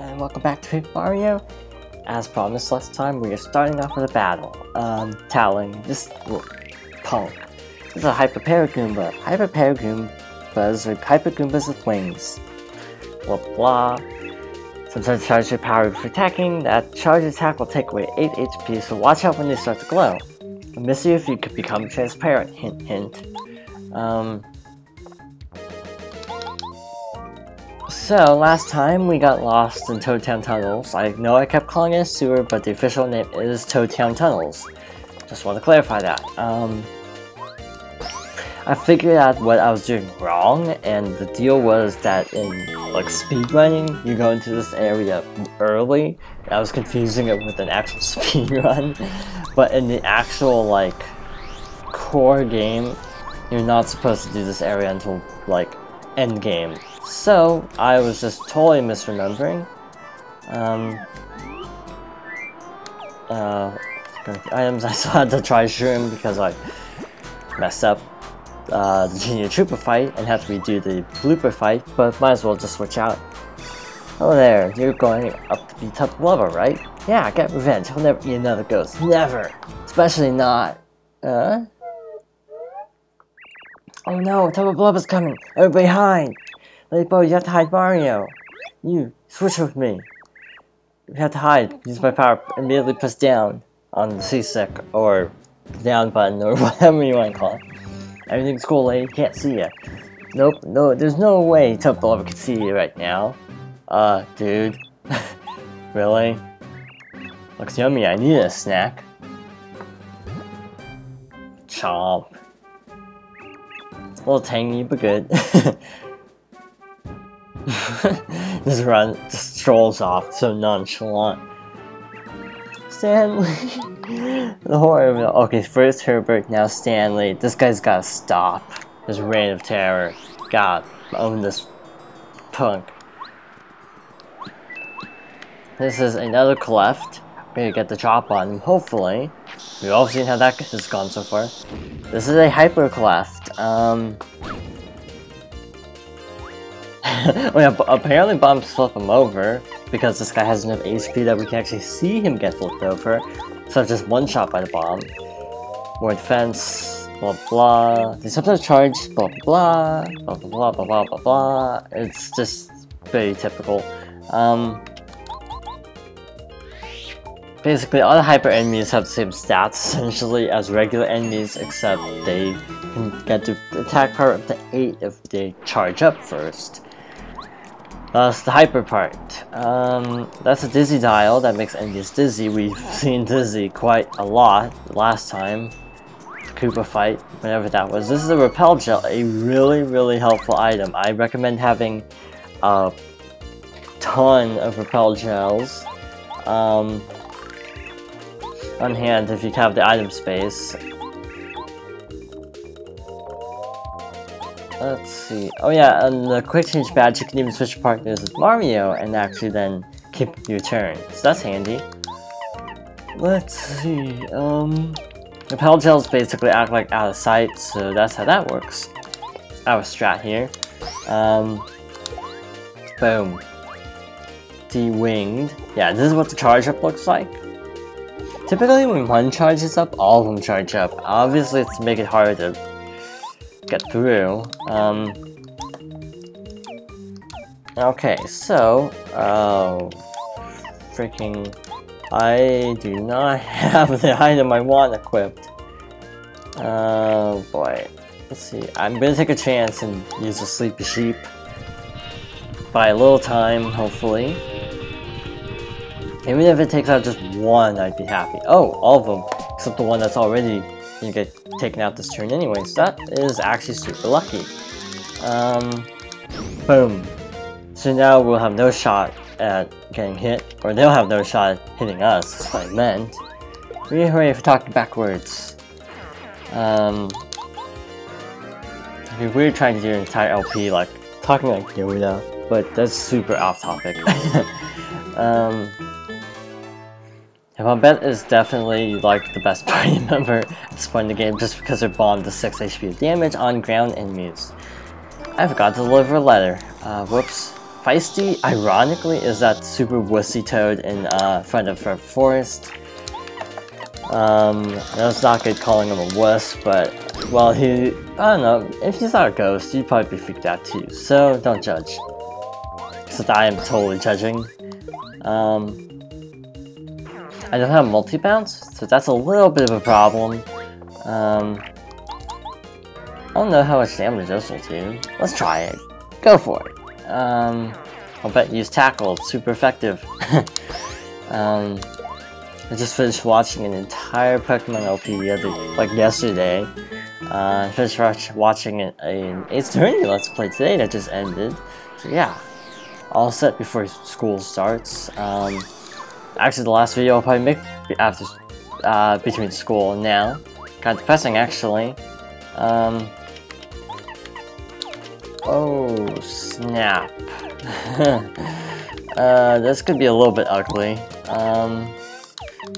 and welcome back to Mario. As promised last time, we are starting off with a battle. Tattling this punk. This is a Hyper Paragoomba. Hyper Paragoombas are Hyper Goombas with wings. Blah blah. Sometimes charge your power for attacking. That charge attack will take away 8 HP, so watch out when they start to glow. I'll miss you if you could become transparent. Hint hint. So, last time we got lost in Toad Town Tunnels. I know I kept calling it a sewer, but the official name is Toad Town Tunnels. Just want to clarify that. I figured out what I was doing wrong, and the deal was that in, like, speedrunning, you go into this area early. I was confusing it with an actual speedrun, but in the actual, like, core game, you're not supposed to do this area until, like, end game. So, I was just totally misremembering. Items, I still had to try shroom because I messed up the Junior Trooper fight and had to redo the blooper fight, but might as well just switch out. Oh there, you're going up to be Tubba Blubba, right? Yeah, get revenge. I'll never eat another ghost. Never! Especially not. Oh no, Tubba Blubba's coming! Everybody hide! Ladybug, you have to hide Mario! You, switch with me! You have to hide. Use my power. Immediately press down on the C-stick, or down button, or whatever you want to call it. Everything's cool, lady. Can't see ya. Nope, no, there's no way Tubba Blubba can see you right now. Dude. Really? Looks yummy, I need a snack. Chomp. It's a little tangy, but good. Just strolls off, so nonchalant. Stanley! The horror of it. Okay, first Herbert, now Stanley. This guy's gotta stop. His reign of terror. God, own this punk. This is another cleft. I'm gonna get the drop on him, hopefully. We've all seen how that has gone so far. This is a hyper cleft. Oh yeah, apparently bombs flip him over, because this guy has enough HP that we can actually see him get flipped over. So just one shot by the bomb. More defense, blah blah. They sometimes charge, blah blah blah blah blah blah blah blah. It's just very typical. Basically, all the hyper enemies have the same stats essentially as regular enemies, except they can get the attack power up to 8 if they charge up first. That's the hyper part. That's a dizzy dial that makes enemies dizzy. We've seen dizzy quite a lot last time. The Koopa fight, whenever that was. This is a repel gel, a really helpful item. I recommend having a ton of repel gels on hand if you have the item space. Let's see. Oh yeah, and the quick change badge, you can even switch partners with Mario and actually then keep your turn. So that's handy. Let's see. Repel gels basically act like out of sight, so that's how that works. Our strat here. Boom. De-winged. Yeah, this is what the charge up looks like. Typically when one charges up, all of them charge up. Obviously it's to make it harder to get through. Okay, so, freaking, I do not have the item I want equipped. Oh boy, let's see, I'm gonna take a chance and use a sleepy sheep. Buy a little time, hopefully. Even if it takes out just one, I'd be happy. Oh, all of them, except the one that's already gonna get taken out this turn anyways. That is actually super lucky. Boom. So now we'll have no shot at getting hit, or they'll have no shot at hitting us, that's what I meant. Really hooray for talking backwards. It'd be weird trying to do an entire LP like talking like Yoda, but that's super off topic. Bombette is definitely like the best party member at this point in the game just because her bomb does 6 HP of damage on ground enemies. I forgot to deliver a letter. Whoops. Feisty, ironically, is that super wussy toad in front of her forest. That's not good calling him a wuss, but, well, I don't know, if he's not a ghost, you'd probably be freaked out too, so don't judge. Except I am totally judging. I don't have multi-bounce, so that's a little bit of a problem. I don't know how much damage this will do. Let's try it. Go for it. I'll bet use tackle, it's super effective. I just finished watching an entire Pokemon LP yesterday. I finished watching an Ace Attorney Let's Play today that just ended. So yeah, all set before school starts. Actually, the last video I'll probably make after between school and now. Kind of depressing, actually. Oh snap! This could be a little bit ugly.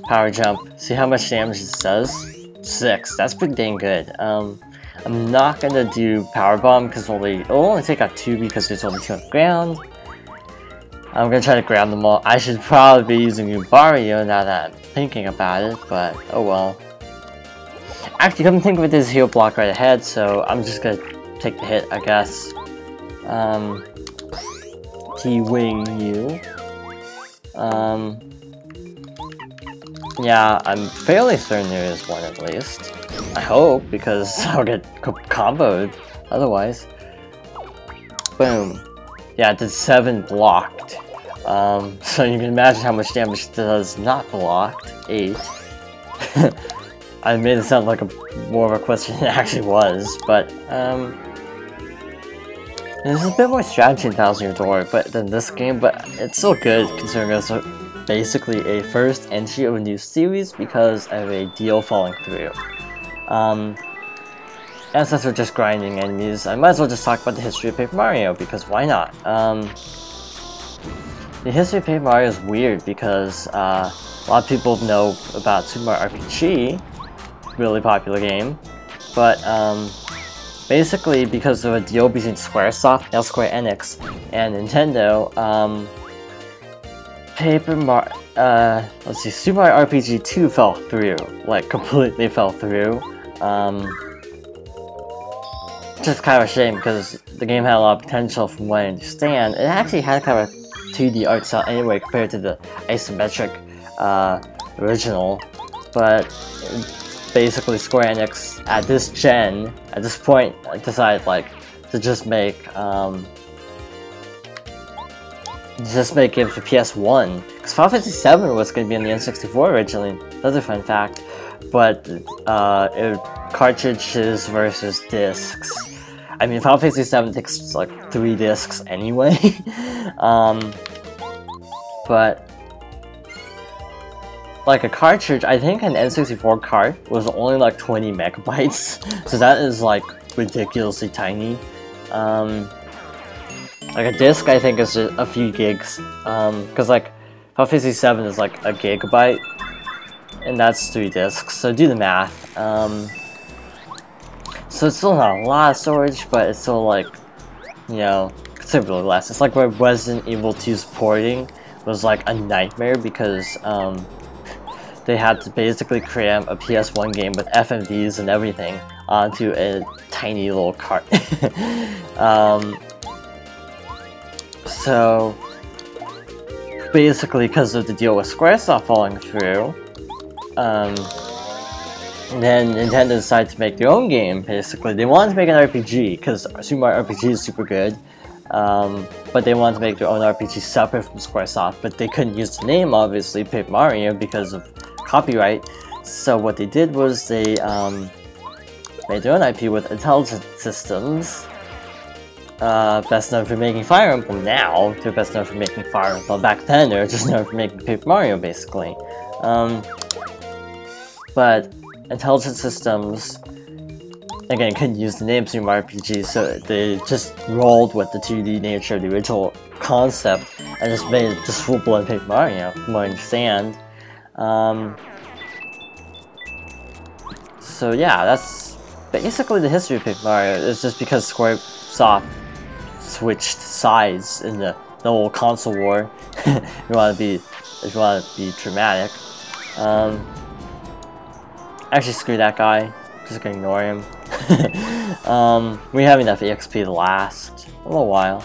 Power jump. See how much damage this does? 6. That's pretty dang good. I'm not gonna do power bomb because it'll only take out 2 because there's only 2 on the ground. I'm gonna try to grab them all. I should probably be using Ubario now that I'm thinking about it, but oh well. Actually, come to think of it, there's a heal block right ahead, so I'm just gonna take the hit, I guess. T-wing you. Yeah, I'm fairly certain there is one at least. I hope, because I'll get comboed otherwise. Boom. Yeah, it did 7 blocked. So you can imagine how much damage it does not blocked. 8. I made it sound like more of a question than it actually was, but there's a bit more strategy in Thousand Year Door than this game, but it's still good considering it's basically a first entry of a new series because of a deal falling through. And since we're just grinding enemies, I might as well just talk about the history of Paper Mario, because why not? The history of Paper Mario is weird because a lot of people know about Super Mario RPG, really popular game, but basically because of a deal between Squaresoft, now Square Enix, and Nintendo, let's see, Super Mario RPG 2 fell through, like completely fell through. Just kind of a shame because the game had a lot of potential from what I understand. It actually had kind of a 2D art style anyway compared to the isometric original, but basically Square Enix at this point decided like to just make games for PS1, because Final Fantasy VII was going to be on the N64 originally. Another fun fact, but cartridges versus discs. I mean, Final Fantasy VII takes like 3 discs anyway. But like a cartridge, I think an N64 cart was only like 20 megabytes, so that is like ridiculously tiny. Like a disc, I think is a few gigs, because like Final Fantasy VII is like a gigabyte, and that's 3 discs. So do the math. So it's still not a lot of storage, but it's still like, you know, considerably less. It's like where Resident Evil 2's porting was like a nightmare because they had to basically cram a PS1 game with FMVs and everything onto a tiny little cart. So basically, because of the deal with Squaresoft falling through, then Nintendo decided to make their own game. Basically, they wanted to make an RPG because Super Mario RPG is super good, but they wanted to make their own RPG separate from Squaresoft. But they couldn't use the name, obviously, Paper Mario, because of copyright. So what they did was they made their own IP with Intelligent Systems. Best known for making Fire Emblem now. They're best known for making Fire Emblem. Back then, they were just known for making Paper Mario, basically. But Intelligent Systems, again, couldn't use the name Super Mario RPG, so they just rolled with the 2D nature of the original concept and just made it just full-blown Paper Mario, from what I understand. So yeah, that's basically the history of Paper Mario. It's just because Squaresoft switched sides in the the whole console war. if you want to be dramatic. Actually, screw that guy. Just gonna ignore him. We have enough EXP to last a little while.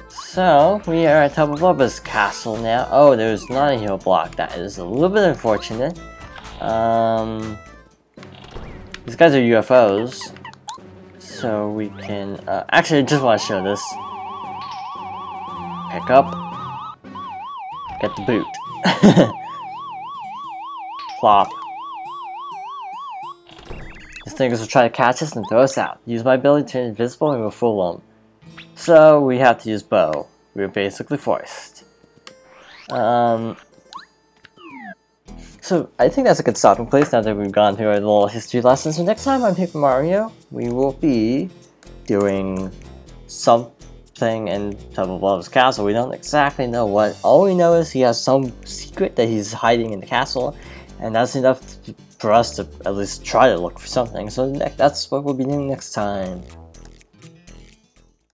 So, we are at Tubba Blubba's castle now. Oh, there's not a heal block. That is a little bit unfortunate. These guys are UFOs. So we can... actually, I just want to show this. Pick up. Get the boot. Plop. These things will try to catch us and throw us out. Use my ability to turn invisible and we'll fool them. So we have to use bow. We're basically forced. So I think that's a good stopping place now that we've gone through our little history lesson. So next time on Paper Mario, we will be doing something in Tubba Blubba's castle. We don't exactly know what. All we know is he has some secret that he's hiding in the castle, and that's enough for us to at least try to look for something. So that's what we'll be doing next time.